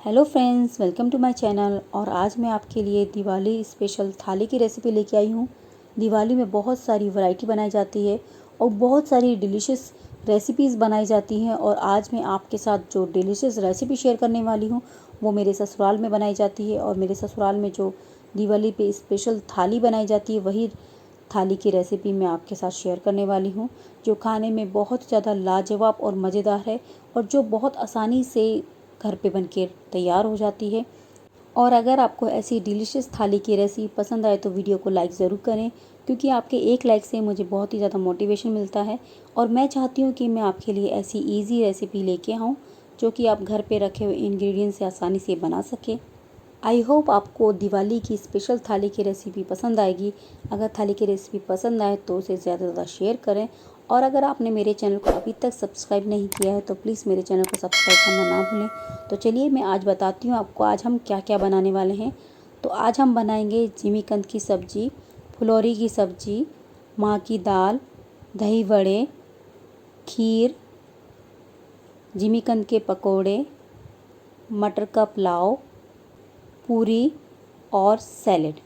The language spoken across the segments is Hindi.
Hello friends, welcome to my channel. और आज मैं आपके लिए दिवाली स्पेशल थाली की रेसिपी लेके आई हूँ। दिवाली में बहुत सारी वैरायटी बनाई जाती है और बहुत सारी डिलीशियस रेसिपीज़ बनाई जाती हैं। और आज मैं आपके साथ जो डिलीशियस रेसिपी शेयर करने वाली हूँ वो मेरे ससुराल में बनाई जाती है। और मेरे ससुराल में जो दिवाली पे स्पेशल थाली बनाई जाती है वही थाली की रेसिपी मैं आपके साथ शेयर करने वाली हूँ, जो खाने में बहुत ज़्यादा लाजवाब और मज़ेदार है और जो बहुत आसानी से घर पे बनके तैयार हो जाती है। और अगर आपको ऐसी डिलीशियस थाली की रेसिपी पसंद आए तो वीडियो को लाइक ज़रूर करें, क्योंकि आपके एक लाइक से मुझे बहुत ही ज़्यादा मोटिवेशन मिलता है। और मैं चाहती हूँ कि मैं आपके लिए ऐसी ईजी रेसिपी लेके आऊँ जो कि आप घर पे रखे हुए इंग्रेडिएंट से आसानी से बना सकें। आई होप आपको दिवाली की स्पेशल थाली की रेसिपी पसंद आएगी। अगर थाली की रेसिपी पसंद आए तो उसे ज़्यादा से ज़्यादा शेयर करें। और अगर आपने मेरे चैनल को अभी तक सब्सक्राइब नहीं किया है तो प्लीज़ मेरे चैनल को सब्सक्राइब करना ना भूलें। तो चलिए मैं आज बताती हूँ आपको आज हम क्या क्या बनाने वाले हैं। तो आज हम बनाएंगे जिमीकंद की सब्ज़ी, फुलौरी की सब्ज़ी, माँ की दाल, दही बड़े, खीर, जिमीकंद के पकोड़े, मटर का पुलाव, पूरी और सैलेड।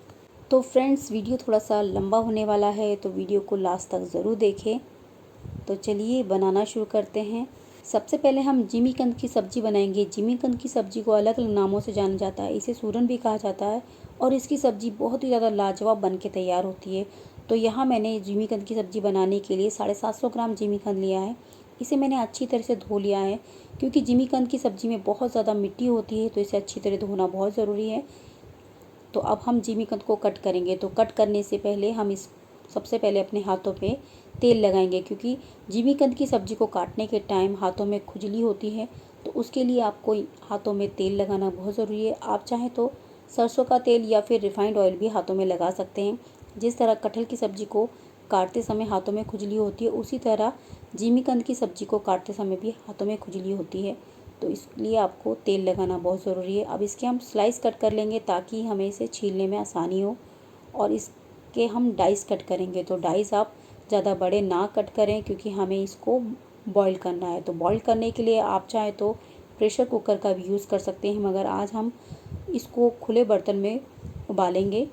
तो फ्रेंड्स, वीडियो थोड़ा सा लंबा होने वाला है तो वीडियो को लास्ट तक ज़रूर देखें। तो चलिए बनाना शुरू करते हैं। सबसे पहले हम जिमीकंद की सब्ज़ी बनाएंगे। जिमीकंद की सब्ज़ी को अलग अलग नामों से जाना जाता है। इसे सूरन भी कहा जाता है और इसकी सब्ज़ी बहुत ही ज़्यादा लाजवाब बन के तैयार होती है। तो यहाँ मैंने जिमीकंद की सब्ज़ी बनाने के लिए 750 ग्राम जिमीकंद लिया है। इसे मैंने अच्छी तरह से धो लिया है, क्योंकि जिमीकंद की सब्ज़ी में बहुत ज़्यादा मिट्टी होती है तो इसे अच्छी तरह धोना बहुत ज़रूरी है। तो अब हम जिमीकंद को कट करेंगे। तो कट करने से पहले हम सबसे पहले अपने हाथों पे तेल लगाएंगे, क्योंकि जिमीकंद की सब्ज़ी को काटने के टाइम हाथों में खुजली होती है। तो उसके लिए आपको हाथों में तेल लगाना बहुत ज़रूरी है। आप चाहें तो सरसों का तेल या फिर रिफाइंड ऑयल भी हाथों में लगा सकते हैं। जिस तरह कटहल की सब्ज़ी को काटते समय हाथों में खुजली होती है, उसी तरह जिमीकंद की सब्ज़ी को काटते समय भी हाथों में खुजली होती है। तो इसलिए आपको तेल लगाना बहुत ज़रूरी है। अब इसके हम स्लाइस कट कर लेंगे ताकि हमें इसे छीलने में आसानी हो। और इसके हम डाइस कट करेंगे। तो डाइस आप ज़्यादा बड़े ना कट करें, क्योंकि हमें इसको बॉईल करना है। तो बॉईल करने के लिए आप चाहें तो प्रेशर कुकर का भी यूज़ कर सकते हैं, मगर आज हम इसको खुले बर्तन में उबालेंगे।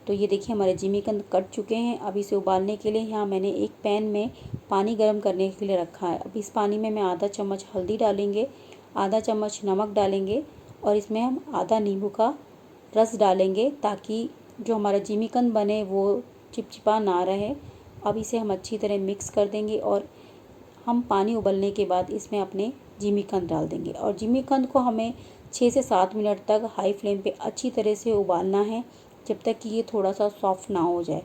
तो ये देखिए हमारे जिमीकंद कट चुके हैं। अब इसे उबालने के लिए यहाँ मैंने एक पैन में पानी गर्म करने के लिए रखा है। अब इस पानी में मैं आधा चम्मच हल्दी डालेंगे, आधा चम्मच नमक डालेंगे और इसमें हम आधा नींबू का रस डालेंगे, ताकि जो हमारा जिमीकंद बने वो चिपचिपा ना रहे। अब इसे हम अच्छी तरह मिक्स कर देंगे और हम पानी उबलने के बाद इसमें अपने जिमीकंद डाल देंगे। और जिमीकंद को हमें 6 से 7 मिनट तक हाई फ्लेम पे अच्छी तरह से उबालना है, जब तक कि ये थोड़ा सा सॉफ्ट ना हो जाए।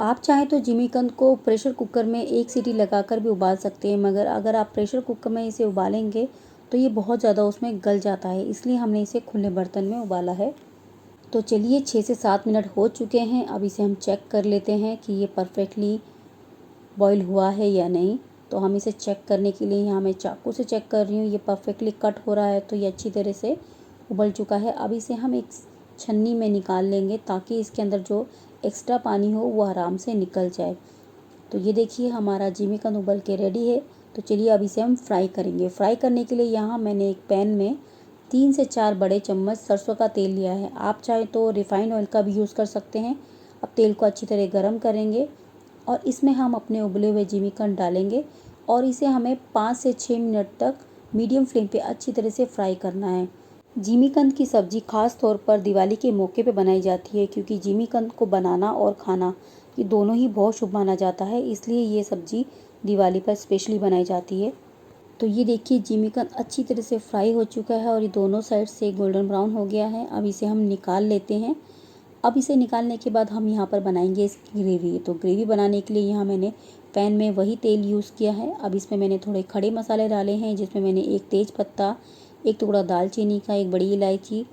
आप चाहें तो जिमीकंद को प्रेशर कुकर में एक सीटी लगाकर भी उबाल सकते हैं, मगर अगर आप प्रेशर कुकर में इसे उबालेंगे तो ये बहुत ज़्यादा उसमें गल जाता है, इसलिए हमने इसे खुले बर्तन में उबाला है। तो चलिए 6 से 7 मिनट हो चुके हैं। अब इसे हम चेक कर लेते हैं कि ये परफेक्टली बॉईल हुआ है या नहीं। तो हम इसे चेक करने के लिए यहाँ मैं चाकू से चेक कर रही हूँ। ये परफेक्टली कट हो रहा है, तो ये अच्छी तरह से उबल चुका है। अब इसे हम एक छन्नी में निकाल लेंगे, ताकि इसके अंदर जो एक्स्ट्रा पानी हो वो आराम से निकल जाए। तो ये देखिए हमारा जिमीकंद उबल के रेडी है। तो चलिए अब इसे हम फ्राई करेंगे। फ्राई करने के लिए यहाँ मैंने एक पैन में 3 से 4 बड़े चम्मच सरसों का तेल लिया है। आप चाहे तो रिफाइंड ऑयल का भी यूज़ कर सकते हैं। अब तेल को अच्छी तरह गर्म करेंगे और इसमें हम अपने उबले हुए जिमीकंद डालेंगे और इसे हमें 5 से 6 मिनट तक मीडियम फ्लेम पे अच्छी तरह से फ्राई करना है। जिमीकंद की सब्ज़ी खास तौर पर दिवाली के मौके पे बनाई जाती है, क्योंकि जिमीकंद को बनाना और खाना ये दोनों ही बहुत शुभ माना जाता है, इसलिए ये सब्ज़ी दिवाली पर स्पेशली बनाई जाती है। तो ये देखिए जिमीकंद अच्छी तरह से फ्राई हो चुका है और ये दोनों साइड से गोल्डन ब्राउन हो गया है। अब इसे हम निकाल लेते हैं। अब इसे निकालने के बाद हम यहाँ पर बनाएंगे इसकी ग्रेवी। तो ग्रेवी बनाने के लिए यहाँ मैंने पैन में वही तेल यूज़ किया है। अब इसमें मैंने थोड़े खड़े मसाले डाले हैं, जिसमें मैंने एक तेज पत्ता, एक टुकड़ा दालचीनी का, एक बड़ी इलायची,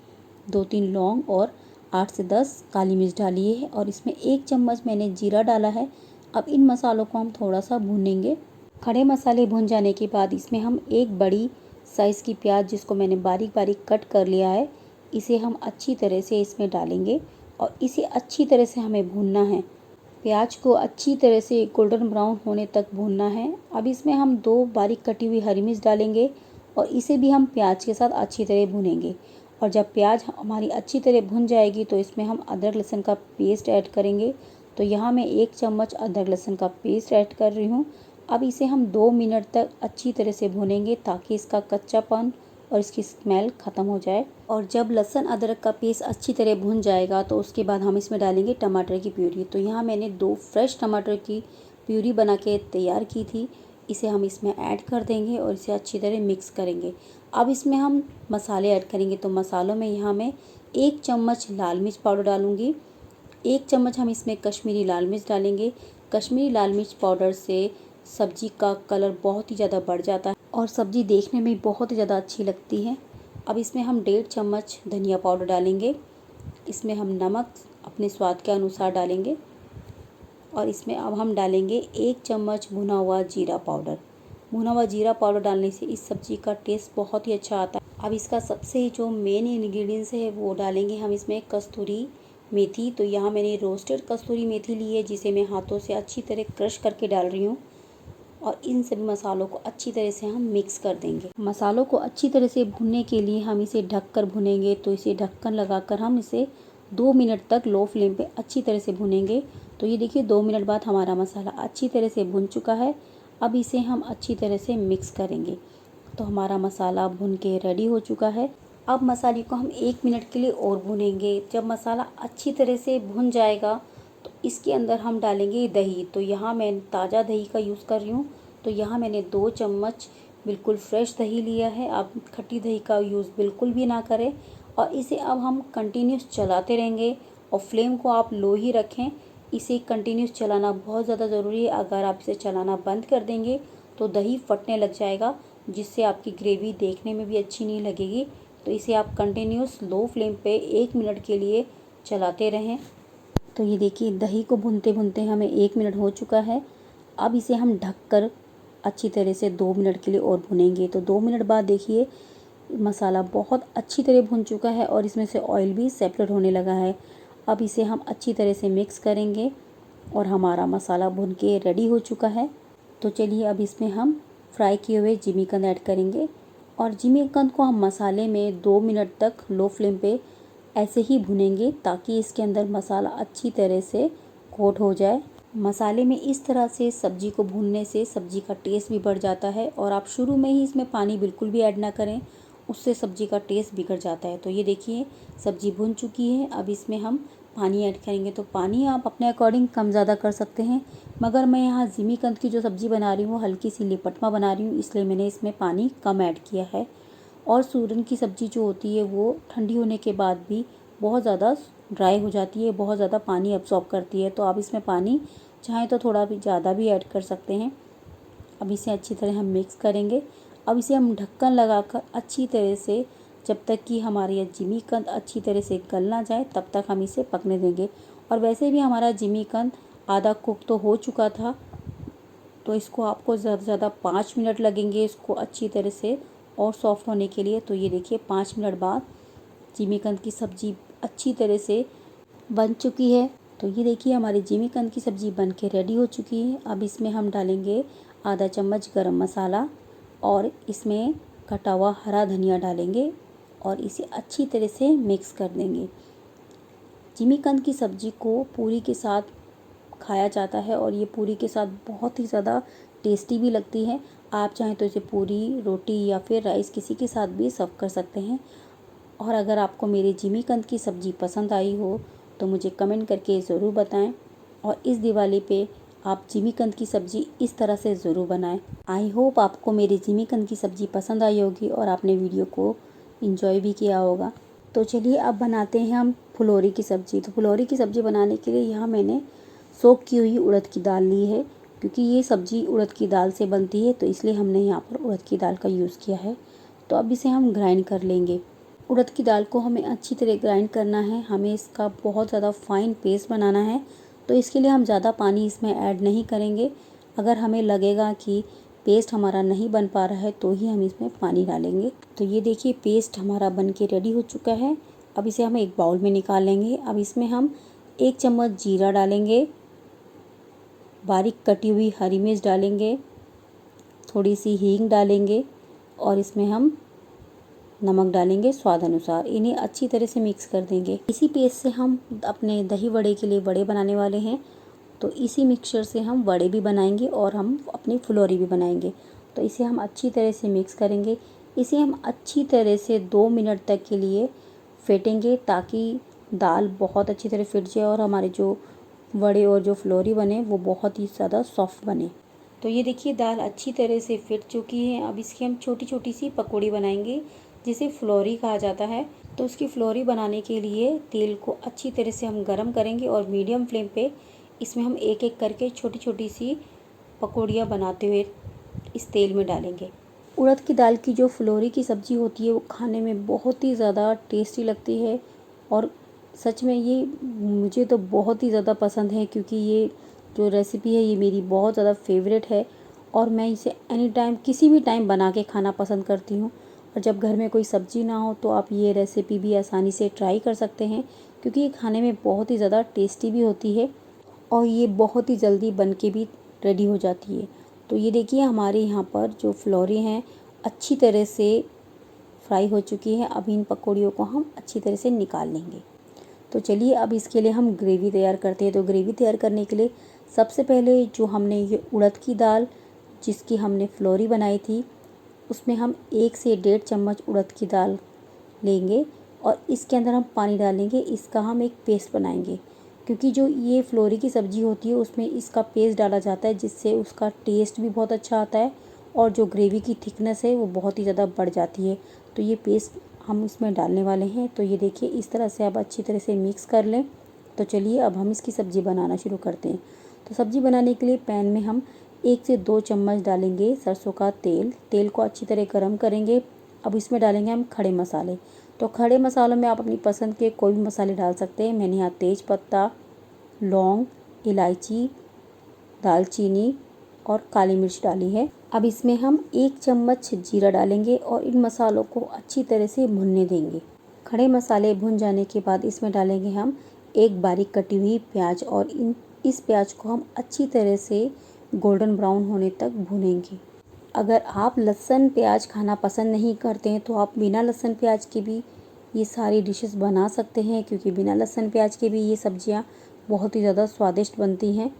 2-3 लौंग और 8 से 10 काली मिर्च डाली है और इसमें 1 चम्मच मैंने जीरा डाला है। अब इन मसालों को हम थोड़ा सा भूनेंगे। खड़े मसाले भुन जाने के बाद इसमें हम एक बड़ी साइज़ की प्याज, जिसको मैंने बारीक बारीक कट कर लिया है, इसे हम अच्छी तरह से इसमें डालेंगे और इसे अच्छी तरह से हमें भूनना है। प्याज को अच्छी तरह से गोल्डन ब्राउन होने तक भूनना है। अब इसमें हम 2 बारीक कटी हुई हरी मिर्च डालेंगे और इसे भी हम प्याज के साथ अच्छी तरह भूनेंगे। और जब प्याज हमारी अच्छी तरह भुन जाएगी तो इसमें हम अदरक लहसुन का पेस्ट ऐड करेंगे। तो यहाँ मैं 1 चम्मच अदरक लहसुन का पेस्ट ऐड कर रही हूँ। अब इसे हम 2 मिनट तक अच्छी तरह से भुनेंगे ताकि इसका कच्चापन और इसकी स्मेल ख़त्म हो जाए। और जब लहसुन अदरक का पेस्ट अच्छी तरह भुन जाएगा तो उसके बाद हम इसमें डालेंगे टमाटर की प्यूरी। तो यहाँ मैंने 2 फ्रेश टमाटर की प्यूरी बना के तैयार की थी, इसे हम इसमें ऐड कर देंगे और इसे अच्छी तरह मिक्स करेंगे। अब इसमें हम मसाले ऐड करेंगे। तो मसालों में यहाँ मैं 1 चम्मच लाल मिर्च पाउडर डालूँगी, 1 चम्मच हम इसमें कश्मीरी लाल मिर्च डालेंगे। कश्मीरी लाल मिर्च पाउडर से सब्जी का कलर बहुत ही ज़्यादा बढ़ जाता है और सब्ज़ी देखने में बहुत ही ज़्यादा अच्छी लगती है। अब इसमें हम 1.5 चम्मच धनिया पाउडर डालेंगे। इसमें हम नमक अपने स्वाद के अनुसार डालेंगे और इसमें अब हम डालेंगे 1 चम्मच भुना हुआ जीरा पाउडर। भुना हुआ जीरा पाउडर डालने से इस सब्ज़ी का टेस्ट बहुत ही अच्छा आता है। अब इसका सबसे जो मेन इंग्रेडिएंट्स है वो डालेंगे हम इसमें कस्तूरी मेथी। तो यहाँ मैंने रोस्टेड कस्तूरी मेथी ली है, जिसे मैं हाथों से अच्छी तरह क्रश करके डाल रही हूँ और इन सभी मसालों को अच्छी तरह से हम मिक्स कर देंगे। मसालों को अच्छी तरह से भुनने के लिए हम इसे ढककर भुनेंगे। तो इसे ढक्कन लगाकर हम इसे 2 मिनट तक लो फ्लेम पे अच्छी तरह से भुनेंगे। तो ये देखिए 2 मिनट बाद हमारा मसाला अच्छी तरह से भुन चुका है। अब इसे हम अच्छी तरह से मिक्स करेंगे। तो हमारा मसाला भुन के रेडी हो चुका है। अब मसाले को हम 1 मिनट के लिए और भुनेंगे। जब मसाला अच्छी तरह से भुन जाएगा तो इसके अंदर हम डालेंगे दही। तो यहाँ मैं ताज़ा दही का यूज़ कर रही हूँ। तो यहाँ मैंने 2 चम्मच बिल्कुल फ्रेश दही लिया है। आप खट्टी दही का यूज़ बिल्कुल भी ना करें। और इसे अब हम कंटिन्यूस चलाते रहेंगे और फ्लेम को आप लो ही रखें। इसे कंटिन्यूस चलाना बहुत ज़्यादा ज़रूरी है। अगर आप इसे चलाना बंद कर देंगे तो दही फटने लग जाएगा, जिससे आपकी ग्रेवी देखने में भी अच्छी नहीं लगेगी। तो इसे आप कंटिन्यूस लो फ्लेम पे 1 मिनट के लिए चलाते रहें। तो ये देखिए दही को भूनते भूनते हमें 1 मिनट हो चुका है। अब इसे हम ढककर अच्छी तरह से 2 मिनट के लिए और भुनेंगे। तो 2 मिनट बाद देखिए मसाला बहुत अच्छी तरह भुन चुका है और इसमें से ऑयल भी सेपरेट होने लगा है। अब इसे हम अच्छी तरह से मिक्स करेंगे और हमारा मसाला भुन के रेडी हो चुका है। तो चलिए अब इसमें हम फ्राई किए हुए जिमीकंद ऐड करेंगे और जिमीकंद को हम मसाले में 2 मिनट तक लो फ्लेम पे ऐसे ही भुनेंगे ताकि इसके अंदर मसाला अच्छी तरह से कोट हो जाए। मसाले में इस तरह से सब्ज़ी को भूनने से सब्ज़ी का टेस्ट भी बढ़ जाता है और आप शुरू में ही इसमें पानी बिल्कुल भी ऐड ना करें, उससे सब्ज़ी का टेस्ट बिगड़ जाता है। तो ये देखिए सब्ज़ी भुन चुकी है। अब इसमें हम पानी ऐड करेंगे। तो पानी आप अपने अकॉर्डिंग कम ज़्यादा कर सकते हैं, मगर मैं यहाँ जिमीकंद की जो सब्ज़ी बना रही हूँ हल्की सी लिपटमा बना रही हूँ, इसलिए मैंने इसमें पानी कम ऐड किया है। और सूरन की सब्ज़ी जो होती है वो ठंडी होने के बाद भी बहुत ज़्यादा ड्राई हो जाती है, बहुत ज़्यादा पानी अब्सॉर्ब करती है। तो आप इसमें पानी चाहें तो थोड़ा भी ज़्यादा भी ऐड कर सकते हैं। अब इसे अच्छी तरह हम मिक्स करेंगे। अब इसे हम ढक्कन लगाकर अच्छी तरह से जब तक कि हमारी यह जिमीकंद अच्छी तरह से गल ना जाए तब तक हम इसे पकने देंगे। और वैसे भी हमारा जिमीकंद आधा कुक तो हो चुका था, तो इसको आपको ज़्यादा से ज़्यादा 5 मिनट लगेंगे इसको अच्छी तरह से और सॉफ्ट होने के लिए। तो ये देखिए 5 मिनट बाद जिमीकंद की सब्ज़ी अच्छी तरह से बन चुकी है। तो ये देखिए हमारी जिमीकंद की सब्ज़ी बन के रेडी हो चुकी है। अब इसमें हम डालेंगे आधा चम्मच गरम मसाला और इसमें कटा हुआ हरा धनिया डालेंगे और इसे अच्छी तरह से मिक्स कर देंगे। जिमीकंद की सब्ज़ी को पूरी के साथ खाया जाता है और ये पूरी के साथ बहुत ही ज़्यादा टेस्टी भी लगती है। आप चाहें तो इसे पूरी, रोटी या फिर राइस किसी के साथ भी सर्व कर सकते हैं। और अगर आपको मेरी जिमीकंद की सब्ज़ी पसंद आई हो तो मुझे कमेंट करके ज़रूर बताएं और इस दिवाली पे आप जिमीकंद की सब्ज़ी इस तरह से ज़रूर बनाएं। आई होप आपको मेरी जिमीकंद की सब्ज़ी पसंद आई होगी और आपने वीडियो को एंजॉय भी किया होगा। तो चलिए अब बनाते हैं हम फुलौरी की सब्ज़ी। तो फुलौरी की सब्ज़ी बनाने के लिए यहाँ मैंने सोक की हुई उड़द की दाल ली है, क्योंकि ये सब्ज़ी उड़द की दाल से बनती है तो इसलिए हमने यहाँ पर उड़द की दाल का यूज़ किया है। तो अब इसे हम ग्राइंड कर लेंगे। उड़द की दाल को हमें अच्छी तरह ग्राइंड करना है, हमें इसका बहुत ज़्यादा फाइन पेस्ट बनाना है। तो इसके लिए हम ज़्यादा पानी इसमें ऐड नहीं करेंगे। अगर हमें लगेगा कि पेस्ट हमारा नहीं बन पा रहा है तो ही हम इसमें पानी डालेंगे। तो ये देखिए पेस्ट हमारा बन के रेडी हो चुका है। अब इसे हम एक बाउल में निकाल लेंगे। अब इसमें हम 1 चम्मच जीरा डालेंगे, बारीक कटी हुई हरी मिर्च डालेंगे, थोड़ी सी हींग डालेंगे और इसमें हम नमक डालेंगे स्वाद अनुसार। इन्हें अच्छी तरह से मिक्स कर देंगे। इसी पेस्ट से हम अपने दही वड़े के लिए वड़े बनाने वाले हैं, तो इसी मिक्सचर से हम वड़े भी बनाएंगे और हम अपनी फुलौरी भी बनाएंगे। तो इसे हम अच्छी तरह से मिक्स करेंगे। इसे हम अच्छी तरह से 2 मिनट तक के लिए फेंटेंगे ताकि दाल बहुत अच्छी तरह फिट जाए और हमारे जो वड़े और जो फुलौरी बने वो बहुत ही ज़्यादा सॉफ्ट बने। तो ये देखिए दाल अच्छी तरह से फिट चुकी है। अब इसकी हम छोटी छोटी सी पकौड़ी बनाएंगे जिसे फुलौरी कहा जाता है। तो उसकी फुलौरी बनाने के लिए तेल को अच्छी तरह से हम गरम करेंगे और मीडियम फ्लेम पे इसमें हम एक एक करके छोटी छोटी सी पकौड़ियाँ बनाते हुए इस तेल में डालेंगे। उड़द की दाल की जो फुलौरी की सब्ज़ी होती है वो खाने में बहुत ही ज़्यादा टेस्टी लगती है और सच में ये मुझे तो बहुत ही ज़्यादा पसंद है, क्योंकि ये जो रेसिपी है ये मेरी बहुत ज़्यादा फेवरेट है और मैं इसे एनी टाइम किसी भी टाइम बना के खाना पसंद करती हूँ। और जब घर में कोई सब्ज़ी ना हो तो आप ये रेसिपी भी आसानी से ट्राई कर सकते हैं, क्योंकि ये खाने में बहुत ही ज़्यादा टेस्टी भी होती है और ये बहुत ही जल्दी बन के भी रेडी हो जाती है। तो ये देखिए हमारे यहाँ पर जो फुलौरी हैं अच्छी तरह से फ्राई हो चुकी है। अब इन पकौड़ियों को हम अच्छी तरह से निकाल लेंगे। तो चलिए अब इसके लिए हम ग्रेवी तैयार करते हैं। तो ग्रेवी तैयार करने के लिए सबसे पहले जो हमने ये उड़द की दाल जिसकी हमने फुलौरी बनाई थी उसमें हम 1 से 1.5 चम्मच उड़द की दाल लेंगे और इसके अंदर हम पानी डालेंगे। इसका हम एक पेस्ट बनाएंगे, क्योंकि जो ये फुलौरी की सब्ज़ी होती है उसमें इसका पेस्ट डाला जाता है जिससे उसका टेस्ट भी बहुत अच्छा आता है और जो ग्रेवी की थिकनेस है वो बहुत ही ज़्यादा बढ़ जाती है। तो ये पेस्ट हम इसमें डालने वाले हैं। तो ये देखिए इस तरह से आप अच्छी तरह से मिक्स कर लें। तो चलिए अब हम इसकी सब्ज़ी बनाना शुरू करते हैं। तो सब्ज़ी बनाने के लिए पैन में हम 1 से 2 चम्मच डालेंगे सरसों का तेल। तेल को अच्छी तरह गर्म करेंगे। अब इसमें डालेंगे हम खड़े मसाले। तो खड़े मसालों में आप अपनी पसंद के कोई भी मसाले डाल सकते हैं। मैंने यहाँ तेज पत्ता, लौंग, इलायची, दालचीनी और काली मिर्च डाली है। अब इसमें हम 1 चम्मच जीरा डालेंगे और इन मसालों को अच्छी तरह से भुनने देंगे। खड़े मसाले भुन जाने के बाद इसमें डालेंगे हम एक बारीक कटी हुई प्याज और इस प्याज को हम अच्छी तरह से गोल्डन ब्राउन होने तक भूनेंगे। अगर आप लहसुन प्याज खाना पसंद नहीं करते हैं तो आप बिना लहसुन प्याज के भी ये सारी डिशेस बना सकते हैं, क्योंकि बिना लहसुन प्याज के भी ये सब्जियां बहुत ही ज़्यादा स्वादिष्ट बनती हैं।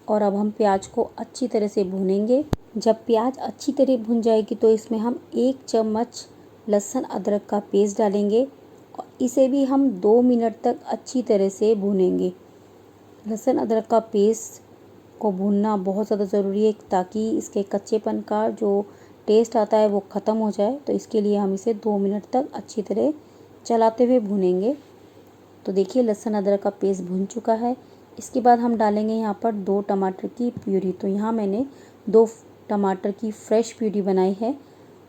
और अब हम प्याज को अच्छी तरह से भूनेंगे। जब प्याज अच्छी तरह भुन जाएगी तो इसमें हम 1 चम्मच लहसुन अदरक का पेस्ट डालेंगे और इसे भी हम 2 मिनट तक अच्छी तरह से भूनेंगे। लहसुन अदरक का पेस्ट को भूनना बहुत ज़्यादा ज़रूरी है ताकि इसके कच्चेपन का जो टेस्ट आता है वो ख़त्म हो जाए। तो इसके लिए हम इसे 2 मिनट तक अच्छी तरह चलाते हुए भूनेंगे। तो देखिए लहसुन अदरक का पेस्ट भुन चुका है। इसके बाद हम डालेंगे यहाँ पर 2 टमाटर की प्यूरी। तो यहाँ मैंने 2 टमाटर की फ्रेश प्यूरी बनाई है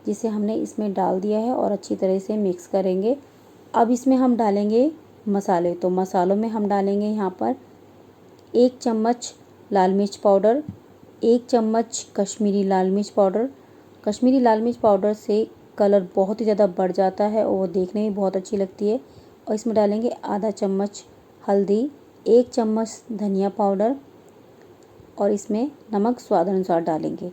जिसे हमने इसमें डाल दिया है और अच्छी तरह से मिक्स करेंगे। अब इसमें हम डालेंगे मसाले। तो मसालों में हम डालेंगे यहाँ पर 1 चम्मच लाल मिर्च पाउडर, 1 चम्मच कश्मीरी लाल मिर्च पाउडर। कश्मीरी लाल मिर्च पाउडर से कलर बहुत ही ज़्यादा बढ़ जाता है और वो देखने में बहुत अच्छी लगती है। और इसमें डालेंगे आधा चम्मच हल्दी, 1 चम्मच धनिया पाउडर और इसमें नमक स्वाद अनुसार डालेंगे।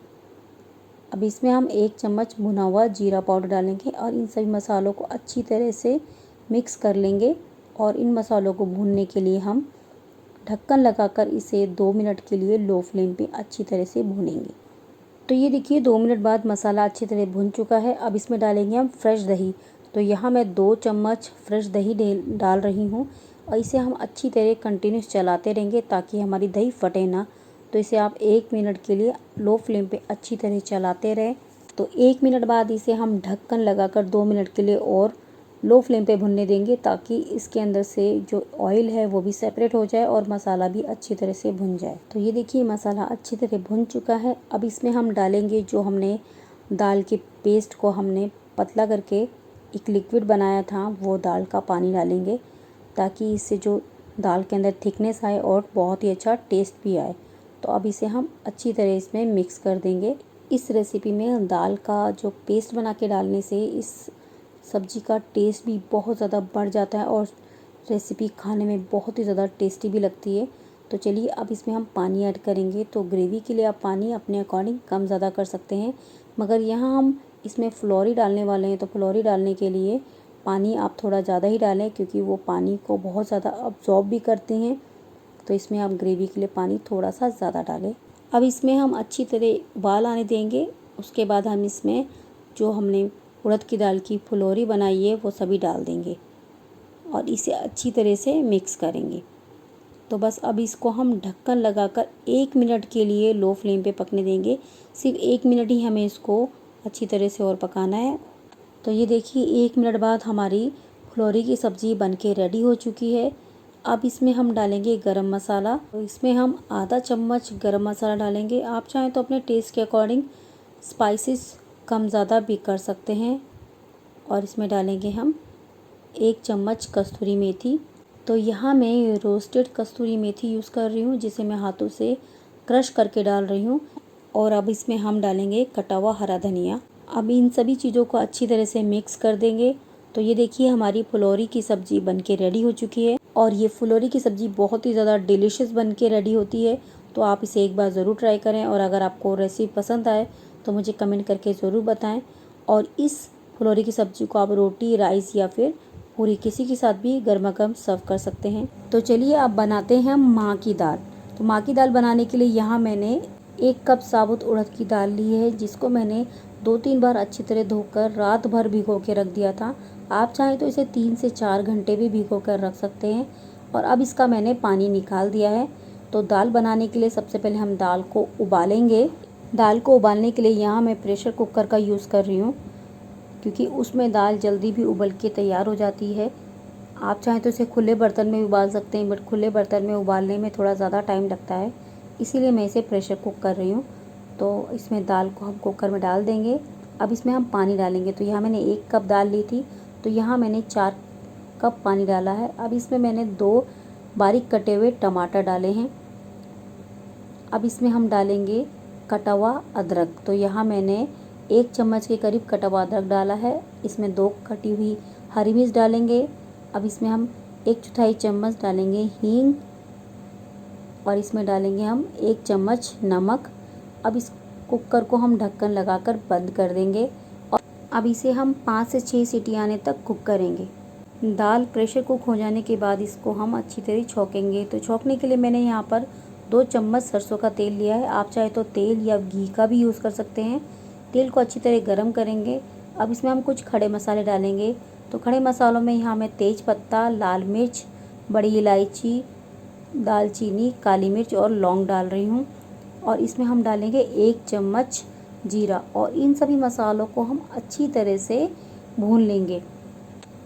अब इसमें हम 1 चम्मच भुना हुआ जीरा पाउडर डालेंगे और इन सभी मसालों को अच्छी तरह से मिक्स कर लेंगे। और इन मसालों को भूनने के लिए हम ढक्कन लगाकर इसे 2 मिनट के लिए लो फ्लेम पे अच्छी तरह से भूनेंगे। तो ये देखिए 2 मिनट बाद मसाला अच्छी तरह भुन चुका है। अब इसमें डालेंगे हम फ्रेश दही। तो यहाँ मैं 2 चम्मच फ्रेश दही डाल रही हूँ और इसे हम अच्छी तरह कंटिन्यूस चलाते रहेंगे ताकि हमारी दही फटे ना। तो इसे आप 1 मिनट के लिए लो फ्लेम पे अच्छी तरह चलाते रहें। तो 1 मिनट बाद इसे हम ढक्कन लगाकर 2 मिनट के लिए और लो फ्लेम पे भुनने देंगे ताकि इसके अंदर से जो ऑयल है वो भी सेपरेट हो जाए और मसाला भी अच्छी तरह से भुन जाए। तो ये देखिए मसाला अच्छी तरह भुन चुका है। अब इसमें हम डालेंगे जो हमने दाल के पेस्ट को हमने पतला करके एक लिक्विड बनाया था, वो दाल का पानी डालेंगे ताकि इससे जो दाल के अंदर थिकनेस आए और बहुत ही अच्छा टेस्ट भी आए। तो अब इसे हम अच्छी तरह इसमें मिक्स कर देंगे। इस रेसिपी में दाल का जो पेस्ट बना के डालने से इस सब्जी का टेस्ट भी बहुत ज़्यादा बढ़ जाता है और रेसिपी खाने में बहुत ही ज़्यादा टेस्टी भी लगती है। तो चलिए अब इसमें हम पानी ऐड करेंगे। तो ग्रेवी के लिए आप पानी अपने अकॉर्डिंग कम ज़्यादा कर सकते हैं, मगर यहाँ हम इसमें फ्लोरी डालने वाले हैं, तो फ्लोरी डालने के लिए पानी आप थोड़ा ज़्यादा ही डालें, क्योंकि वो पानी को बहुत ज़्यादा अब्जॉर्ब भी करते हैं। तो इसमें आप ग्रेवी के लिए पानी थोड़ा सा ज़्यादा डालें। अब इसमें हम अच्छी तरह उबाल आने देंगे। उसके बाद हम इसमें जो हमने उड़द की दाल की फुलौरी बनाई है वो सभी डाल देंगे और इसे अच्छी तरह से मिक्स करेंगे। तो बस अब इसको हम ढक्कन लगाकर 1 मिनट के लिए लो फ्लेम पे पकने देंगे। सिर्फ 1 मिनट ही हमें इसको अच्छी तरह से और पकाना है। तो ये देखिए 1 मिनट बाद हमारी फुलौरी की सब्ज़ी बनके रेडी हो चुकी है। अब इसमें हम डालेंगे गरम मसाला। तो इसमें हम आधा चम्मच गरम मसाला डालेंगे। आप चाहें तो अपने टेस्ट के अकॉर्डिंग स्पाइसेस कम ज़्यादा भी कर सकते हैं। और इसमें डालेंगे हम 1 चम्मच कस्तूरी मेथी। तो यहाँ मैं रोस्टेड कस्तूरी मेथी यूज़ कर रही हूँ, जिसे मैं हाथों से क्रश करके डाल रही हूँ। और अब इसमें हम डालेंगे कटा हुआ हरा धनिया। अब इन सभी चीज़ों को अच्छी तरह से मिक्स कर देंगे। तो ये देखिए हमारी फुलौरी की सब्ज़ी बनके रेडी हो चुकी है। और ये फुलौरी की सब्ज़ी बहुत ही ज़्यादा डिलीशियस बनके रेडी होती है। तो आप इसे एक बार ज़रूर ट्राई करें। और अगर आपको रेसिपी पसंद आए तो मुझे कमेंट करके ज़रूर बताएं। और इस फुलौरी की सब्ज़ी को आप रोटी, राइस या फिर पूरी किसी के साथ भी गर्मा गर्म सर्व कर सकते हैं। तो चलिए अब बनाते हैं माँ की दाल। तो माँ की दाल बनाने के लिए यहाँ मैंने 1 कप साबुत उड़द की दाल ली है, जिसको मैंने 2-3 बार अच्छी तरह धोकर रात भर भिगो के रख दिया था। आप चाहें तो इसे 3 से 4 घंटे भी भिगो कर रख सकते हैं। और अब इसका मैंने पानी निकाल दिया है। तो दाल बनाने के लिए सबसे पहले हम दाल को उबालेंगे। दाल को उबालने के लिए यहाँ मैं प्रेशर कुकर का यूज़ कर रही हूँ, क्योंकि उसमें दाल जल्दी भी उबल के तैयार हो जाती है। आप चाहें तो इसे खुले बर्तन में भी उबाल सकते हैं, बट खुले बर्तन में उबालने में थोड़ा ज़्यादा टाइम लगता है, इसीलिए मैं इसे प्रेशर कुक कर रही हूँ। तो इसमें दाल को हम कुकर में डाल देंगे। अब इसमें हम पानी डालेंगे। तो यहाँ मैंने 1 कप दाल ली थी, तो यहाँ मैंने 4 कप पानी डाला है। अब इसमें मैंने 2 बारीक कटे हुए टमाटर डाले हैं। अब इसमें हम डालेंगे कटा हुआ अदरक। तो यहाँ मैंने 1 चम्मच के करीब कटा हुआ अदरक डाला है। इसमें 2 कटी हुई हरी मिर्च डालेंगे। अब इसमें हम 1/4 चम्मच डालेंगे हींग और इसमें डालेंगे हम 1 चम्मच नमक। अब इस कुकर को हम ढक्कन लगाकर बंद कर देंगे और अब इसे हम 5 से 6 सीटी आने तक कुक करेंगे। दाल प्रेशर कुक हो जाने के बाद इसको हम अच्छी तरह छौंकेंगे। तो छौंकने के लिए मैंने यहाँ पर 2 चम्मच सरसों का तेल लिया है। आप चाहे तो तेल या घी का भी यूज़ कर सकते हैं। तेल को अच्छी तरह गरम करेंगे। अब इसमें हम कुछ खड़े मसाले डालेंगे। तो खड़े मसालों में यहाँ मैं तेज पत्ता, लाल मिर्च, बड़ी इलायची, दालचीनी, काली मिर्च और लौंग डाल रही हूँ। और इसमें हम डालेंगे 1 चम्मच जीरा। और इन सभी मसालों को हम अच्छी तरह से भून लेंगे।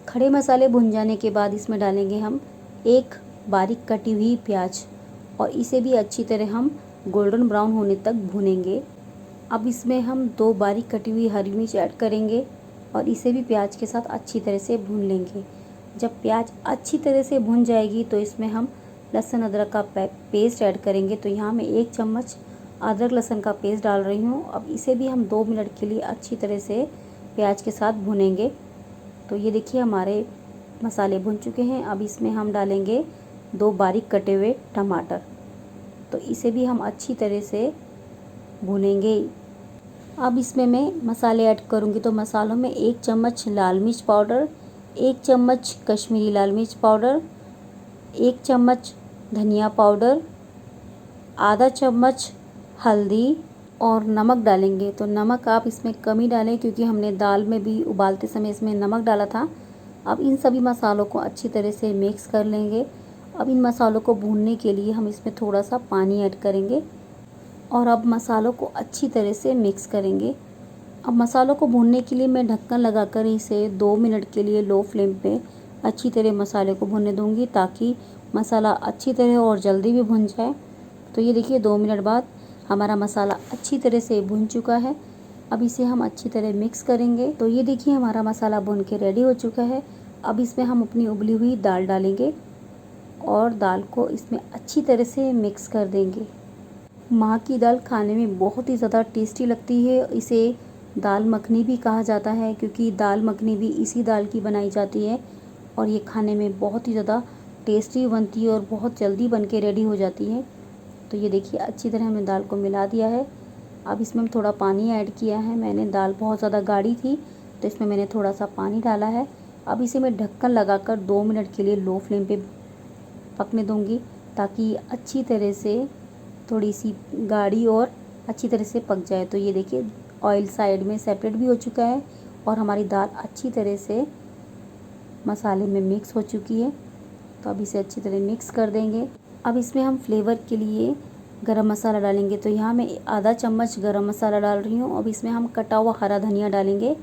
खड़े मसाले भुन जाने के बाद इसमें डालेंगे हम 1 बारीक कटी हुई प्याज और इसे भी अच्छी तरह हम गोल्डन ब्राउन होने तक भूनेंगे। अब इसमें हम 2 बारीक कटी हुई हरी मिर्च ऐड करेंगे और इसे भी प्याज के साथ अच्छी तरह से भून लेंगे। जब प्याज अच्छी तरह से भुन जाएगी तो इसमें हम लहसुन अदरक का पेस्ट ऐड करेंगे। तो यहाँ मैं 1 चम्मच अदरक लहसुन का पेस्ट डाल रही हूँ। अब इसे भी हम 2 मिनट के लिए अच्छी तरह से प्याज के साथ भुनेंगे। तो ये देखिए हमारे मसाले भुन चुके हैं। अब इसमें हम डालेंगे 2 बारीक कटे हुए टमाटर। तो इसे भी हम अच्छी तरह से भुनेंगे। अब इसमें मैं मसाले ऐड करूँगी। तो मसालों में 1 चम्मच लाल मिर्च पाउडर, 1 चम्मच कश्मीरी लाल मिर्च पाउडर, 1 चम्मच धनिया पाउडर, आधा चम्मच हल्दी और नमक डालेंगे। तो नमक आप इसमें कम ही डालें, क्योंकि हमने दाल में भी उबालते समय इसमें नमक डाला था। अब इन सभी मसालों को अच्छी तरह से मिक्स कर लेंगे। अब इन मसालों को भूनने के लिए हम इसमें थोड़ा सा पानी ऐड करेंगे और अब मसालों को अच्छी तरह से मिक्स करेंगे। अब मसालों को भूनने के लिए मैं ढक्कन लगाकर इसे 2 मिनट के लिए लो फ्लेम पे अच्छी तरह मसाले को भूनने दूंगी, ताकि मसाला अच्छी तरह और जल्दी भी भुन जाए। तो ये देखिए 2 मिनट बाद हमारा मसाला अच्छी तरह से भुन चुका है। अब इसे हम अच्छी तरह मिक्स करेंगे। तो ये देखिए हमारा मसाला भुन के रेडी हो चुका है। अब इसमें हम अपनी उबली हुई दाल डालेंगे और दाल को इसमें अच्छी तरह से मिक्स कर देंगे। माँ की दाल खाने में बहुत ही ज़्यादा टेस्टी लगती है। इसे दाल मखनी भी कहा जाता है, क्योंकि दाल मखनी भी इसी दाल की बनाई जाती है और ये खाने में बहुत ही ज़्यादा टेस्टी बनती है और बहुत जल्दी बन के रेडी हो जाती है। तो ये देखिए अच्छी तरह हमने दाल को मिला दिया है। अब इसमें थोड़ा पानी ऐड किया है मैंने, दाल बहुत ज़्यादा गाढ़ी थी तो इसमें मैंने थोड़ा सा पानी डाला है। अब इसे मैं ढक्कन लगाकर 2 मिनट के लिए लो फ्लेम पे पकने दूंगी, ताकि अच्छी तरह से थोड़ी सी गाढ़ी और अच्छी तरह से पक जाए। तो ये देखिए ऑयल साइड में सेपरेट भी हो चुका है और हमारी दाल अच्छी तरह से मसाले में मिक्स हो चुकी है। तो अब इसे अच्छी तरह मिक्स कर देंगे। अब इसमें हम फ्लेवर के लिए गरम मसाला डालेंगे। तो यहाँ मैं आधा चम्मच गरम मसाला डाल रही हूँ। अब इसमें हम कटा हुआ हरा धनिया डालेंगे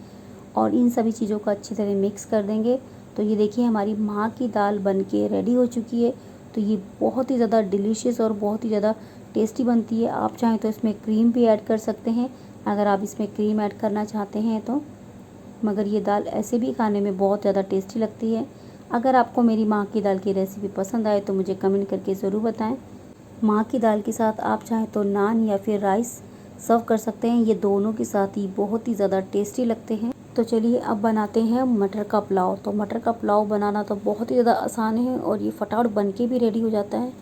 और इन सभी चीज़ों को अच्छी तरह मिक्स कर देंगे। तो ये देखिए हमारी माँ की दाल बनके रेडी हो चुकी है। तो ये बहुत ही ज़्यादा डिलीशियस और बहुत ही ज़्यादा टेस्टी बनती है। आप चाहें तो इसमें क्रीम भी ऐड कर सकते हैं, अगर आप इसमें क्रीम ऐड करना चाहते हैं तो। मगर ये दाल ऐसे भी खाने में बहुत ज़्यादा टेस्टी लगती है। अगर आपको मेरी माँ की दाल की रेसिपी पसंद आए तो मुझे कमेंट करके ज़रूर बताएं। माँ की दाल के साथ आप चाहें तो नान या फिर राइस सर्व कर सकते हैं। ये दोनों के साथ ही बहुत ही ज़्यादा टेस्टी लगते हैं। तो चलिए अब बनाते हैं मटर का पुलाव। तो मटर का पुलाव बनाना तो बहुत ही ज़्यादा आसान है और ये फटाफट बन के भी रेडी हो जाता है।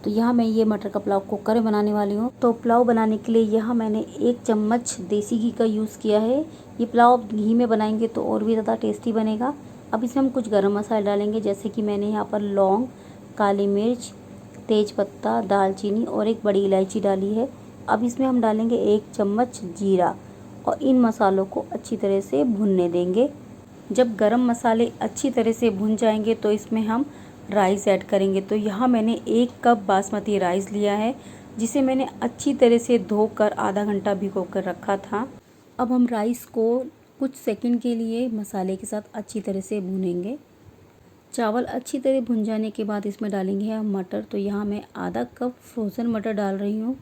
तो यहाँ मैं ये मटर का पुलाव कुकर में बनाने वाली हूँ। तो पुलाव बनाने के लिए यहाँ मैंने 1 चम्मच देसी घी का यूज़ किया है। ये पुलाव घी में बनाएंगे तो और भी ज़्यादा टेस्टी बनेगा। अब इसमें हम कुछ गरम मसाले डालेंगे, जैसे कि मैंने यहाँ पर लौंग, काली मिर्च, तेज पत्ता, दालचीनी और 1 बड़ी इलायची डाली है। अब इसमें हम डालेंगे 1 चम्मच जीरा और इन मसालों को अच्छी तरह से भुनने देंगे। जब गरम मसाले अच्छी तरह से भुन जाएंगे तो इसमें हम राइस ऐड करेंगे। तो यहाँ मैंने 1 कप बासमती राइस लिया है, जिसे मैंने अच्छी तरह से धोकर आधा घंटा भिगो कर रखा था। अब हम राइस को कुछ सेकंड के लिए मसाले के साथ अच्छी तरह से भूनेंगे। चावल अच्छी तरह भुन जाने के बाद इसमें डालेंगे हम मटर। तो यहाँ मैं आधा कप फ्रोज़न मटर डाल रही हूँ।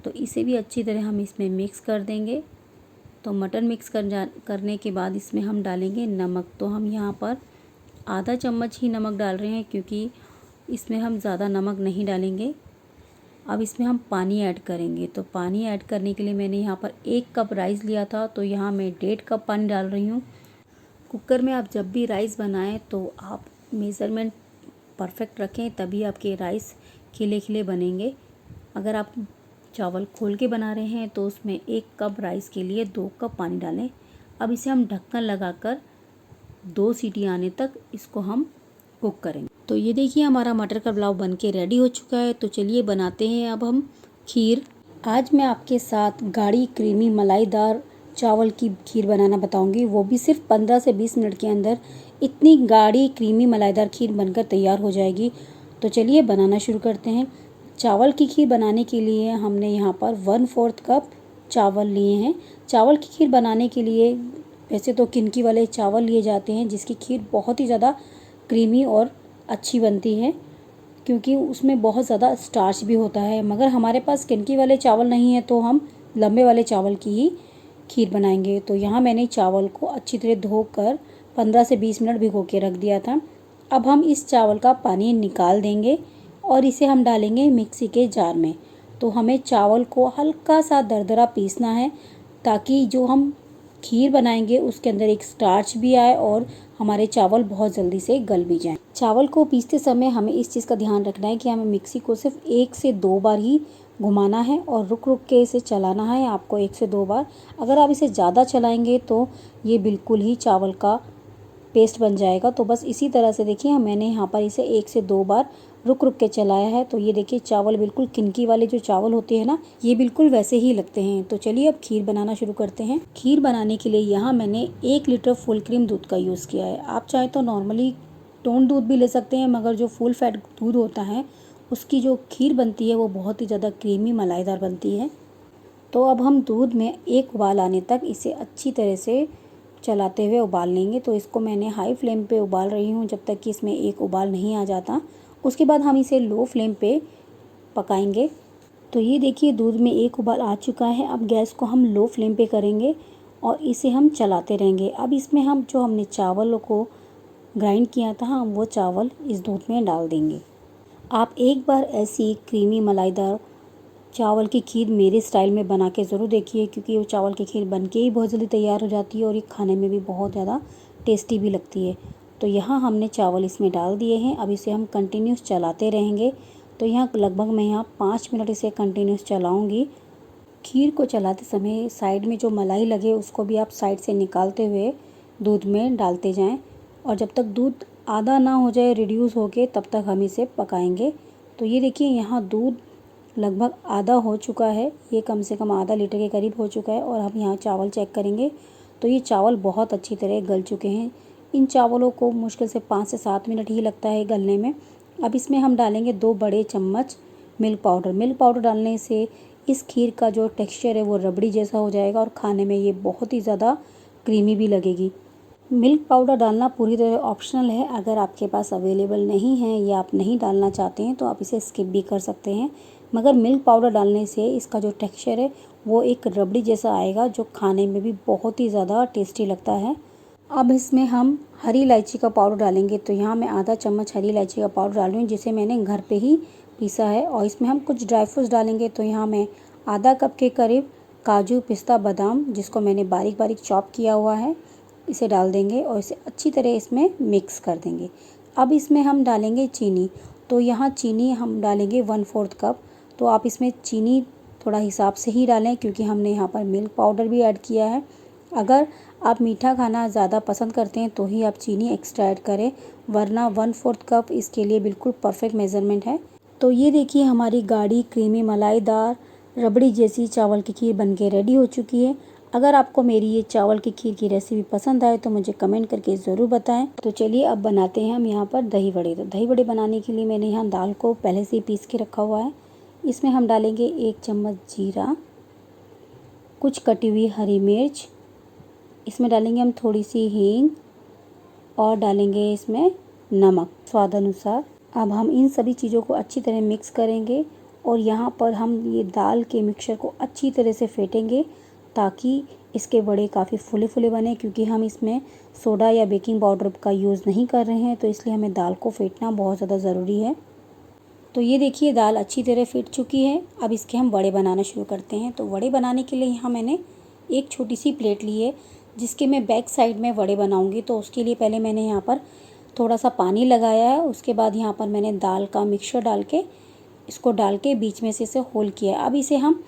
तो इसे भी अच्छी तरह हम इसमें मिक्स कर देंगे। तो मटर मिक्स करने के बाद इसमें हम डालेंगे नमक। तो हम यहाँ पर आधा चम्मच ही नमक डाल रहे हैं, क्योंकि इसमें हम ज़्यादा नमक नहीं डालेंगे। अब इसमें हम पानी ऐड करेंगे। तो पानी ऐड करने के लिए मैंने यहाँ पर 1 कप राइस लिया था, तो यहाँ मैं 1.5 कप पानी डाल रही हूँ। कुकर में आप जब भी राइस बनाएं तो आप मेज़रमेंट परफेक्ट रखें, तभी आपके राइस खिले खिले बनेंगे। अगर आप चावल खोल के बना रहे हैं तो उसमें 1 कप राइस के लिए 2 कप पानी डालें। अब इसे हम ढक्कन लगाकर 2 सीटी आने तक इसको हम कुक करेंगे। तो ये देखिए हमारा मटर का पुलाव बनके रेडी हो चुका है। तो चलिए बनाते हैं अब हम खीर। आज मैं आपके साथ गाढ़ी क्रीमी मलाईदार चावल की खीर बनाना बताऊंगी, वो भी सिर्फ 15 से 20 मिनट के अंदर इतनी गाढ़ी क्रीमी मलाईदार खीर बनकर तैयार हो जाएगी। तो चलिए बनाना शुरू करते हैं। चावल की खीर बनाने के लिए हमने यहाँ पर 1/4 कप चावल लिए हैं। चावल की खीर बनाने के लिए वैसे तो किनकी वाले चावल लिए जाते हैं, जिसकी खीर बहुत ही ज़्यादा क्रीमी और अच्छी बनती है, क्योंकि उसमें बहुत ज़्यादा स्टार्च भी होता है। मगर हमारे पास किनकी वाले चावल नहीं है तो हम लंबे वाले चावल की ही खीर बनाएंगे। तो यहाँ मैंने चावल को अच्छी तरह धोकर 15 से 20 मिनट भिगो के रख दिया था। अब हम इस चावल का पानी निकाल देंगे और इसे हम डालेंगे मिक्सी के जार में। तो हमें चावल को हल्का सा दरदरा पीसना है, ताकि जो हम खीर बनाएंगे उसके अंदर एक स्टार्च भी आए और हमारे चावल बहुत जल्दी से गल भी जाएं। चावल को पीसते समय हमें इस चीज़ का ध्यान रखना है कि हमें मिक्सी को सिर्फ 1 से 2 बार ही घुमाना है और रुक रुक के इसे चलाना है आपको 1 से 2 बार। अगर आप इसे ज़्यादा चलाएंगे तो ये बिल्कुल ही चावल का पेस्ट बन जाएगा। तो बस इसी तरह से देखिए मैंने यहाँ पर इसे 1 से 2 बार रुक रुक के चलाया है। तो ये देखिए चावल बिल्कुल किनकी वाले जो चावल होते हैं ना, ये बिल्कुल वैसे ही लगते हैं। तो चलिए अब खीर बनाना शुरू करते हैं। खीर बनाने के लिए यहाँ मैंने 1 लीटर फुल क्रीम दूध का यूज़ किया है। आप चाहे तो नॉर्मली टोन दूध भी ले सकते हैं, मगर जो फुल फैट दूध होता है उसकी जो खीर बनती है वो बहुत ही ज़्यादा क्रीमी मलाईदार बनती है। तो अब हम दूध में 1 उबाल आने तक इसे अच्छी तरह से चलाते हुए उबाल लेंगे। तो इसको मैंने हाई फ्लेम पे उबाल रही हूँ जब तक कि इसमें 1 उबाल नहीं आ जाता। उसके बाद हम इसे लो फ्लेम पे पकाएंगे। तो ये देखिए दूध में 1 उबाल आ चुका है। अब गैस को हम लो फ्लेम पे करेंगे और इसे हम चलाते रहेंगे। अब इसमें हम जो हमने चावलों को ग्राइंड किया था हम वो चावल इस दूध में डाल देंगे। आप एक बार ऐसी क्रीमी मलाईदार चावल की खीर मेरे स्टाइल में बना के ज़रूर देखिए, क्योंकि वो चावल की खीर बनके ही बहुत जल्दी तैयार हो जाती है और ये खाने में भी बहुत ज़्यादा टेस्टी भी लगती है। तो यहाँ हमने चावल इसमें डाल दिए हैं। अब इसे हम कंटिन्यूस चलाते रहेंगे। तो यहाँ लगभग मैं यहाँ 5 मिनट इसे कंटिन्यूस चलाऊँगी। खीर को चलाते समय साइड में जो मलाई लगे उसको भी आप साइड से निकालते हुए दूध में डालते जाएं, और जब तक दूध आधा ना हो जाए रिड्यूस होके तब तक हम इसे पकाएंगे। तो ये देखिए यहाँ दूध लगभग आधा हो चुका है, ये कम से कम आधा लीटर के करीब हो चुका है। और हम यहाँ चावल चेक करेंगे तो ये चावल बहुत अच्छी तरह गल चुके हैं। इन चावलों को मुश्किल से 5 से 7 मिनट ही लगता है गलने में। अब इसमें हम डालेंगे 2 बड़े चम्मच मिल्क पाउडर। मिल्क पाउडर डालने से इस खीर का जो टेक्सचर है वो रबड़ी जैसा हो जाएगा और खाने में ये बहुत ही ज़्यादा क्रीमी भी लगेगी। मिल्क पाउडर डालना पूरी तरह ऑप्शनल है, अगर आपके पास अवेलेबल नहीं है या आप नहीं डालना चाहते हैं तो आप इसे स्किप भी कर सकते हैं। मगर मिल्क पाउडर डालने से इसका जो टेक्सचर है वो एक रबड़ी जैसा आएगा, जो खाने में भी बहुत ही ज़्यादा टेस्टी लगता है। अब इसमें हम हरी इलायची का पाउडर डालेंगे। तो यहाँ मैं आधा चम्मच हरी इलायची का पाउडर डाल रही हूँ, जिसे मैंने घर पे ही पीसा है। और इसमें हम कुछ ड्राई फ्रूट्स डालेंगे। तो यहाँ मैं आधा कप के करीब काजू, पिस्ता, बादाम, जिसको मैंने बारीक बारीक चॉप किया हुआ है, इसे डाल देंगे और इसे अच्छी तरह इसमें मिक्स कर देंगे। अब इसमें हम डालेंगे चीनी। तो यहाँ चीनी हम डालेंगे 1/4 कप। तो आप इसमें चीनी थोड़ा हिसाब से ही डालें, क्योंकि हमने यहाँ पर मिल्क पाउडर भी ऐड किया है। अगर आप मीठा खाना ज़्यादा पसंद करते हैं तो ही आप चीनी एक्स्ट्रा ऐड करें, वरना 1/4 कप इसके लिए बिल्कुल परफेक्ट मेज़रमेंट है। तो ये देखिए हमारी गाढ़ी क्रीमी मलाईदार रबड़ी जैसी चावल की खीर बनके रेडी हो चुकी है। अगर आपको मेरी ये चावल की खीर की रेसिपी पसंद आए तो मुझे कमेंट करके ज़रूर बताएं। तो चलिए अब बनाते हैं हम यहाँ पर दही बड़े। तो दही बड़े बनाने के लिए मैंने यहाँ दाल को पहले से ही पीस के रखा हुआ है। इसमें हम डालेंगे 1 चम्मच जीरा, कुछ कटी हुई हरी मिर्च, इसमें डालेंगे हम थोड़ी सी हींग और डालेंगे इसमें नमक स्वाद अनुसार। अब हम इन सभी चीज़ों को अच्छी तरह मिक्स करेंगे और यहाँ पर हम ये दाल के मिक्सचर को अच्छी तरह से फेंटेंगे, ताकि इसके बड़े काफ़ी फुले फुले बने। क्योंकि हम इसमें सोडा या बेकिंग पाउडर का यूज़ नहीं कर रहे हैं, तो इसलिए हमें दाल को फेंटना बहुत ज़्यादा ज़रूरी है। तो ये देखिए दाल अच्छी तरह फेंट चुकी है। अब इसके हम वड़े बनाना शुरू करते हैं। तो वड़े बनाने के लिए यहाँ मैंने एक छोटी सी प्लेट ली है, जिसके मैं बैक साइड में वड़े बनाऊंगी। तो उसके लिए पहले मैंने यहाँ पर थोड़ा सा पानी लगाया है। उसके बाद यहाँ पर मैंने दाल का मिक्सचर डाल के इसको डाल के बीच में से इसे होल किया है। अब इसे हम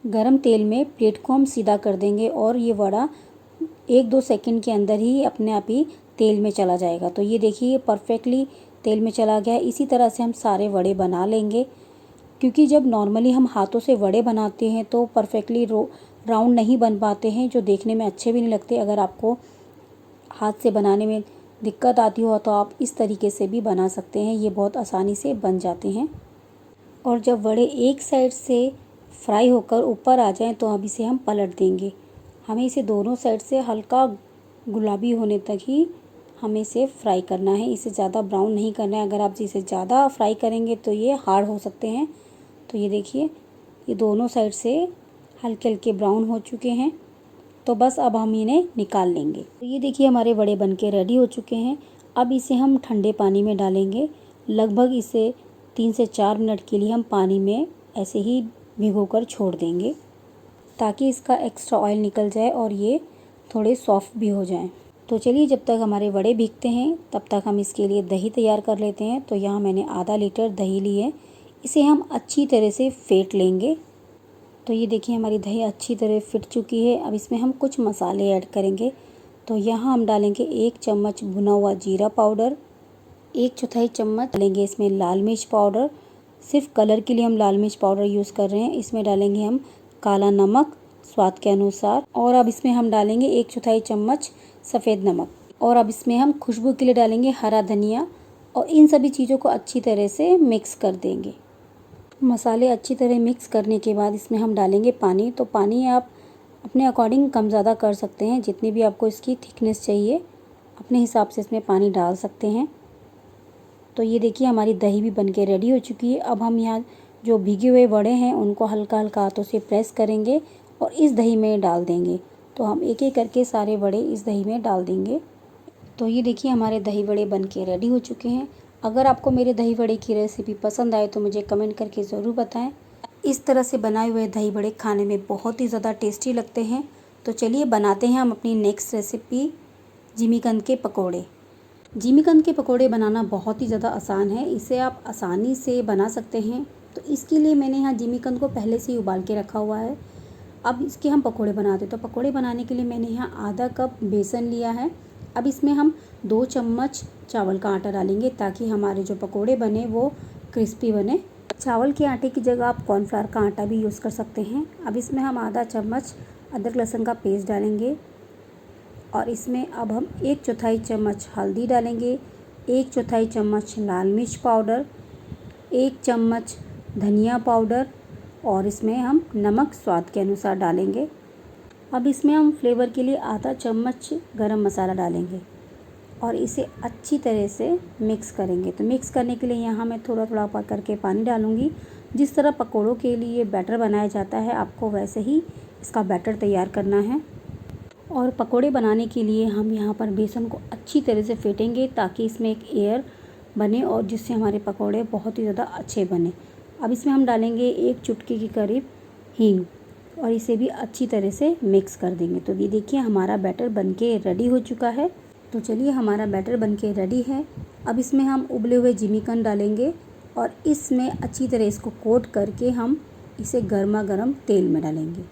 गरम तेल में प्लेट को हम सीधा कर देंगे और ये वड़ा 1-2 सेकंड के अंदर ही अपने आप ही तेल में चला जाएगा। तो ये देखिए परफेक्टली तेल में चला गया है। इसी तरह से हम सारे वड़े बना लेंगे, क्योंकि जब नॉर्मली हम हाथों से वड़े बनाते हैं तो परफेक्टली राउंड नहीं बन पाते हैं, जो देखने में अच्छे भी नहीं लगते। अगर आपको हाथ से बनाने में दिक्कत आती हो तो आप इस तरीके से भी बना सकते हैं, ये बहुत आसानी से बन जाते हैं। और जब वड़े एक साइड से फ्राई होकर ऊपर आ जाएं तो अब इसे हम पलट देंगे। हमें इसे दोनों साइड से हल्का गुलाबी होने तक ही हमें इसे फ्राई करना है, इसे ज़्यादा ब्राउन नहीं करना है। अगर आप इसे ज़्यादा फ्राई करेंगे तो ये हार्ड हो सकते हैं। तो ये देखिए ये दोनों साइड से हल्के हल्के ब्राउन हो चुके हैं। तो बस अब हम इन्हें निकाल लेंगे। तो ये देखिए हमारे वड़े बनके रेडी हो चुके हैं। अब इसे हम ठंडे पानी में डालेंगे। लगभग इसे 3 से 4 मिनट के लिए हम पानी में ऐसे ही भिगोकर छोड़ देंगे, ताकि इसका एक्स्ट्रा ऑयल निकल जाए और ये थोड़े सॉफ्ट भी हो जाएं। तो चलिए जब तक हमारे वड़े भीगते हैं तब तक हम इसके लिए दही तैयार कर लेते हैं। तो यहाँ मैंने आधा लीटर दही ली है, इसे हम अच्छी तरह से फेंट लेंगे। तो ये देखिए हमारी दही अच्छी तरह फिट चुकी है। अब इसमें हम कुछ मसाले ऐड करेंगे। तो यहाँ हम डालेंगे 1 चम्मच भुना हुआ जीरा पाउडर, 1/4 चम्मच डालेंगे इसमें लाल मिर्च पाउडर, सिर्फ कलर के लिए हम लाल मिर्च पाउडर यूज़ कर रहे हैं। इसमें डालेंगे हम काला नमक स्वाद के अनुसार, और अब इसमें हम डालेंगे 1/4 चम्मच सफ़ेद नमक, और अब इसमें हम खुशबू के लिए डालेंगे हरा धनिया। और इन सभी चीज़ों को अच्छी तरह से मिक्स कर देंगे। मसाले अच्छी तरह मिक्स करने के बाद इसमें हम डालेंगे पानी। तो पानी आप अपने अकॉर्डिंग कम ज़्यादा कर सकते हैं, जितनी भी आपको इसकी थिकनेस चाहिए अपने हिसाब से इसमें पानी डाल सकते हैं। तो ये देखिए हमारी दही भी बनके रेडी हो चुकी है। अब हम यहाँ जो भीगे हुए वड़े हैं उनको हल्का हल्का हाथों से प्रेस करेंगे और इस दही में डाल देंगे। तो हम एक एक करके सारे वड़े इस दही में डाल देंगे। तो ये देखिए हमारे दही वड़े बनके रेडी हो चुके हैं। अगर आपको मेरे दही वड़े की रेसिपी पसंद आए तो मुझे कमेंट करके ज़रूर बताएं। इस तरह से बनाए हुए दही वड़े खाने में बहुत ही ज़्यादा टेस्टी लगते हैं। तो चलिए बनाते हैं हम अपनी नेक्स्ट रेसिपी, जिमीकंद के पकोड़े। जिमीकंद के पकोड़े बनाना बहुत ही ज़्यादा आसान है, इसे आप आसानी से बना सकते हैं। तो इसके लिए मैंने यहाँ जिमीकंद को पहले से ही उबाल के रखा हुआ है। अब इसके हम पकोड़े बनाते हैं। तो पकोड़े बनाने के लिए मैंने यहाँ आधा कप बेसन लिया है। अब इसमें हम 2 चम्मच चावल का आटा डालेंगे ताकि हमारे जो पकोड़े बने वो क्रिस्पी बने। चावल के आटे की जगह आप कॉर्नफ्लावर का आटा भी यूज़ कर सकते हैं। अब इसमें हम आधा चम्मच अदरक लहसुन का पेस्ट डालेंगे और इसमें अब हम 1/4 चम्मच हल्दी डालेंगे, 1/4 चम्मच लाल मिर्च पाउडर, 1 चम्मच धनिया पाउडर और इसमें हम नमक स्वाद के अनुसार डालेंगे। अब इसमें हम फ्लेवर के लिए आधा चम्मच गरम मसाला डालेंगे और इसे अच्छी तरह से मिक्स करेंगे। तो मिक्स करने के लिए यहाँ मैं थोड़ा थोड़ा करके पानी डालूँगी। जिस तरह पकोड़ों के लिए बैटर बनाया जाता है आपको वैसे ही इसका बैटर तैयार करना है। और पकोड़े बनाने के लिए हम यहाँ पर बेसन को अच्छी तरह से फेंटेंगे ताकि इसमें एक एयर बने और जिससे हमारे पकोड़े बहुत ही ज़्यादा अच्छे बने। अब इसमें हम डालेंगे 1 चुटकी के करीब हींग और इसे भी अच्छी तरह से मिक्स कर देंगे। तो ये देखिए हमारा बैटर बनके रेडी हो चुका है। तो चलिए हमारा बैटर बनके रेडी है। अब इसमें हम उबले हुए जिमीकंद डालेंगे और इसमें अच्छी तरह इसको कोट करके हम इसे गर्मा गर्म तेल में डालेंगे।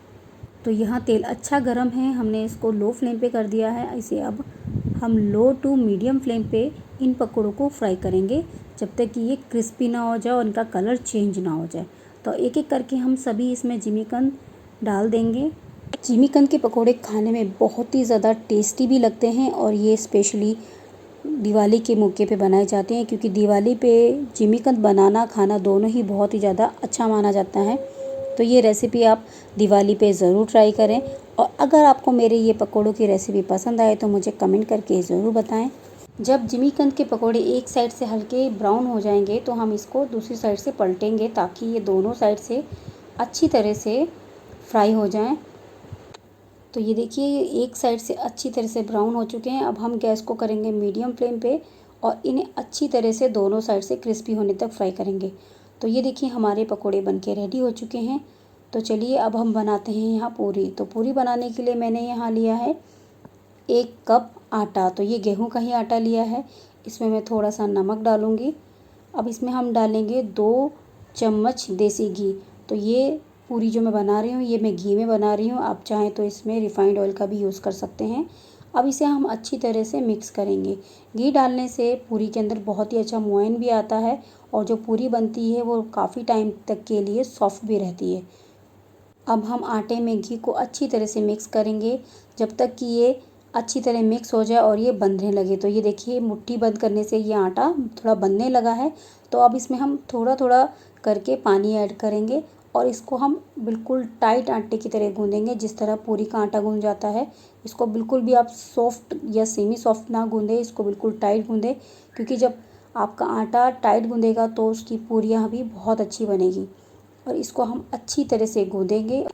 तो यहाँ तेल अच्छा गर्म है, हमने इसको लो फ्लेम पे कर दिया है। इसे अब हम लो टू मीडियम फ्लेम पे इन पकौड़ों को फ्राई करेंगे जब तक कि ये क्रिस्पी ना हो जाए और इनका कलर चेंज ना हो जाए। तो एक एक करके हम सभी इसमें जिमीकंद डाल देंगे। जिमीकंद के पकौड़े खाने में बहुत ही ज़्यादा टेस्टी भी लगते हैं और ये स्पेशली दिवाली के मौके पे बनाए जाते हैं क्योंकि दिवाली पे जिमीकंद बनाना खाना दोनों ही बहुत ही ज़्यादा अच्छा माना जाता है। तो ये रेसिपी आप दिवाली पे ज़रूर ट्राई करें और अगर आपको मेरे ये पकोड़ों की रेसिपी पसंद आए तो मुझे कमेंट करके ज़रूर बताएं। जब जिमीकंद के पकोड़े एक साइड से हल्के ब्राउन हो जाएंगे तो हम इसको दूसरी साइड से पलटेंगे ताकि ये दोनों साइड से अच्छी तरह से फ्राई हो जाएं। तो ये देखिए ये एक साइड से अच्छी तरह से ब्राउन हो चुके हैं। अब हम गैस को करेंगे मीडियम फ्लेम पे और इन्हें अच्छी तरह से दोनों साइड से क्रिस्पी होने तक फ्राई करेंगे। तो ये देखिए हमारे पकोड़े बनके रेडी हो चुके हैं। तो चलिए अब हम बनाते हैं यहाँ पूरी। तो पूरी बनाने के लिए मैंने यहाँ लिया है 1 कप आटा। तो ये गेहूं का ही आटा लिया है। इसमें मैं थोड़ा सा नमक डालूँगी। अब इसमें हम डालेंगे 2 चम्मच देसी घी। तो ये पूरी जो मैं बना रही हूँ ये मैं घी में बना रही हूँ, आप चाहें तो इसमें रिफाइंड ऑयल का भी यूज़ कर सकते हैं। अब इसे हम अच्छी तरह से मिक्स करेंगे। घी डालने से पूरी के अंदर बहुत ही अच्छा मोयन भी आता है और जो पूरी बनती है वो काफ़ी टाइम तक के लिए सॉफ्ट भी रहती है। अब हम आटे में घी को अच्छी तरह से मिक्स करेंगे जब तक कि ये अच्छी तरह मिक्स हो जाए और ये बंधने लगे। तो ये देखिए मुट्ठी बंद करने से ये आटा थोड़ा बंधने लगा है। तो अब इसमें हम थोड़ा थोड़ा करके पानी ऐड करेंगे और इसको हम बिल्कुल टाइट आटे की तरह गूँधेंगे जिस तरह पूरी का आटा गूँध जाता है। इसको बिल्कुल भी आप सॉफ्ट या सेमी सॉफ्ट ना गूँधें, इसको बिल्कुल टाइट गूँधें क्योंकि जब आपका आटा टाइट गूँधेगा तो उसकी पूरियाँ भी बहुत अच्छी बनेगी। और इसको हम अच्छी तरह से गूँधेंगे।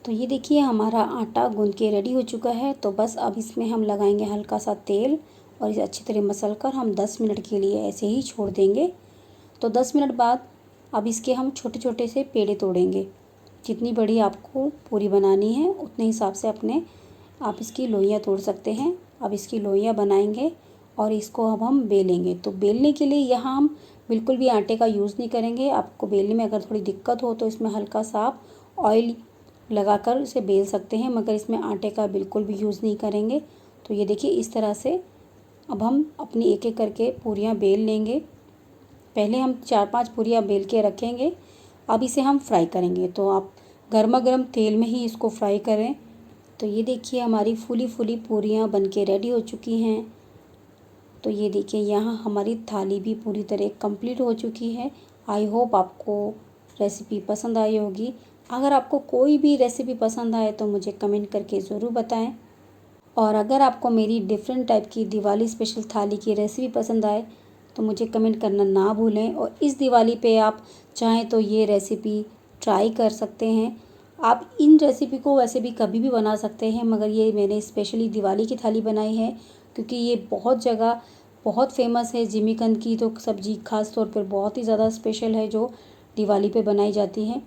तो ये देखिए हमारा आटा गूँध के रेडी हो चुका है। तो बस अब इसमें हम लगाएंगे हल्का सा तेल और इसे अच्छी तरह मसल कर हम 10 मिनट के लिए ऐसे ही छोड़ देंगे। तो 10 मिनट बाद अब इसके हम छोटे छोटे से पेड़े तोड़ेंगे। जितनी बड़ी आपको पूरी बनानी है उतने हिसाब से आप इसकी लोइयाँ तोड़ सकते हैं। अब इसकी लोइयाँ बनाएंगे और इसको अब हम बेलेंगे। तो बेलने के लिए यहाँ हम बिल्कुल भी आटे का यूज़ नहीं करेंगे। आपको बेलने में अगर थोड़ी दिक्कत हो तो इसमें हल्का सा आप ऑयल लगाकर इसे बेल सकते हैं, मगर इसमें आटे का बिल्कुल भी यूज़ नहीं करेंगे। तो ये देखिए इस तरह से अब हम अपनी एक एक करके पूरियाँ बेल लेंगे। पहले हम 4-5 पूरियाँ बेल के रखेंगे। अब इसे हम फ्राई करेंगे। तो आप गर्मा गर्म तेल में ही इसको फ्राई करें। तो ये देखिए हमारी फूली फूली पूरियाँ बनके रेडी हो चुकी हैं। तो ये देखिए यहाँ हमारी थाली भी पूरी तरह कंप्लीट हो चुकी है। आई होप आपको रेसिपी पसंद आई होगी। अगर आपको कोई भी रेसिपी पसंद आए तो मुझे कमेंट करके ज़रूर बताएं। और अगर आपको मेरी डिफरेंट टाइप की दिवाली स्पेशल थाली की रेसिपी पसंद आए तो मुझे कमेंट करना ना भूलें। और इस दिवाली पे आप चाहें तो ये रेसिपी ट्राई कर सकते हैं। आप इन रेसिपी को वैसे भी कभी भी बना सकते हैं, मगर ये मैंने स्पेशली दिवाली की थाली बनाई है क्योंकि ये बहुत जगह बहुत फेमस है। जिमीकंद की तो सब्ज़ी ख़ास तौर पर बहुत ही ज़्यादा स्पेशल है जो दिवाली पे बनाई जाती है।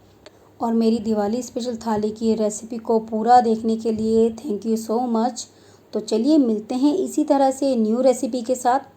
और मेरी दिवाली स्पेशल थाली की रेसिपी को पूरा देखने के लिए थैंक यू सो मच। तो चलिए मिलते हैं इसी तरह से न्यू रेसिपी के साथ।